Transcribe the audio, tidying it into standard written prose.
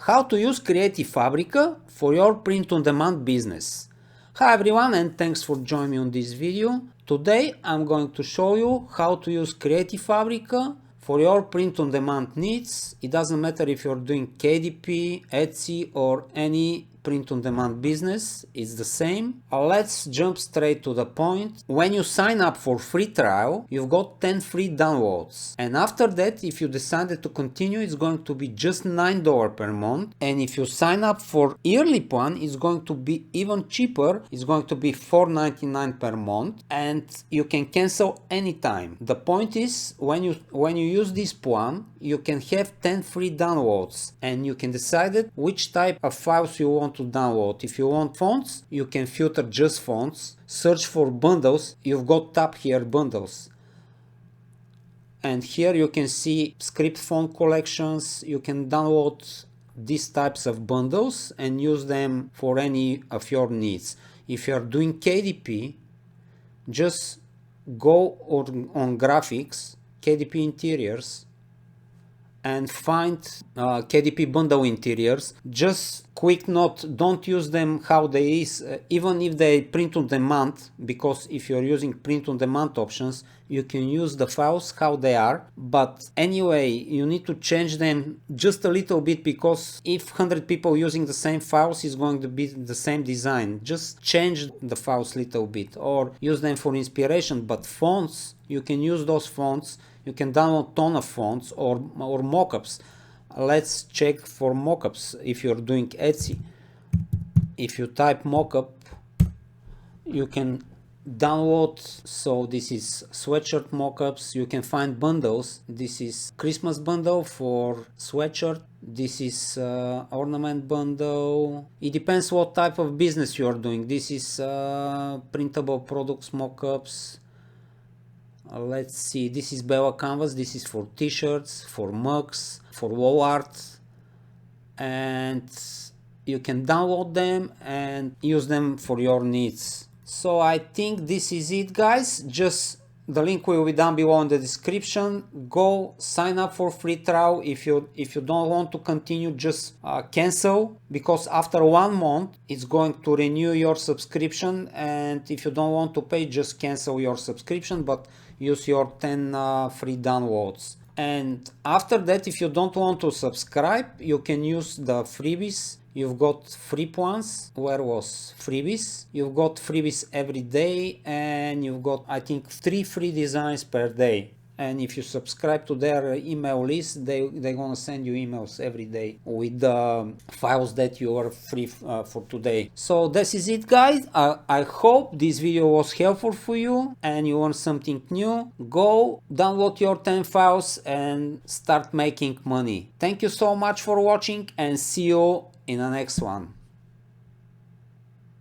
How to use Creative Fabrica for your print-on-demand business. Hi everyone, and thanks for joining me on this video. Today I'm going to show you how to use Creative Fabrica for your print-on-demand needs. It doesn't matter if you're doing KDP, Etsy or any print-on-demand business, it's the same. Let's jump straight to the point. When you sign up for free trial, you've got 10 free downloads, and after that, if you decided to continue, it's going to be just $9 per month, and if you sign up for yearly plan, it's going to be even cheaper. It's going to be $4.99 per month, and you can cancel anytime. The point is, when you use this plan, you can have 10 free downloads, and you can decide which type of files you want to download. If you want fonts, you can filter just fonts. Search for bundles. You've got tab here, bundles, and here you can see script font collections. You can download these types of bundles and use them for any of your needs. If you are doing KDP, just go on graphics, KDP interiors, and find KDP bundle interiors. Just quick note, don't use them how they is, even if they print on demand, because if you're using print on demand options, you can use the files how they are, but anyway, you need to change them just a little bit, because if 100 people using the same files, is going to be the same design. Just change the files a little bit or use them for inspiration. But fonts, you can use those fonts. You can download ton of fonts or mockups. Let's check for mockups. If you're doing Etsy, if you type mockup, you can download. So this is sweatshirt mockups. You can find bundles. This is Christmas bundle for sweatshirt. This is ornament bundle. It depends what type of business you are doing. This is printable products mockups. Let's see, this is Bella Canvas. This is for t-shirts, for mugs, for wall art, and you can download them and use them for your needs. So I think this is it, guys. Just the link will be down below in the description. Go sign up for free trial. If you don't want to continue, just cancel, because after 1 month it's going to renew your subscription, and if you don't want to pay, just cancel your subscription, but use your 10 free downloads. And after that, if you don't want to subscribe, you can use the freebies. You've got free plans. Where was freebies? You've got freebies every day, and you've got, I think, 3 free designs per day. And if you subscribe to their email list, they're gonna send you emails every day with the files that you are free for today. So this is it, guys. I hope this video was helpful for you and you want something new. Go download your 10 files and start making money. Thank you so much for watching, and see you in the next one.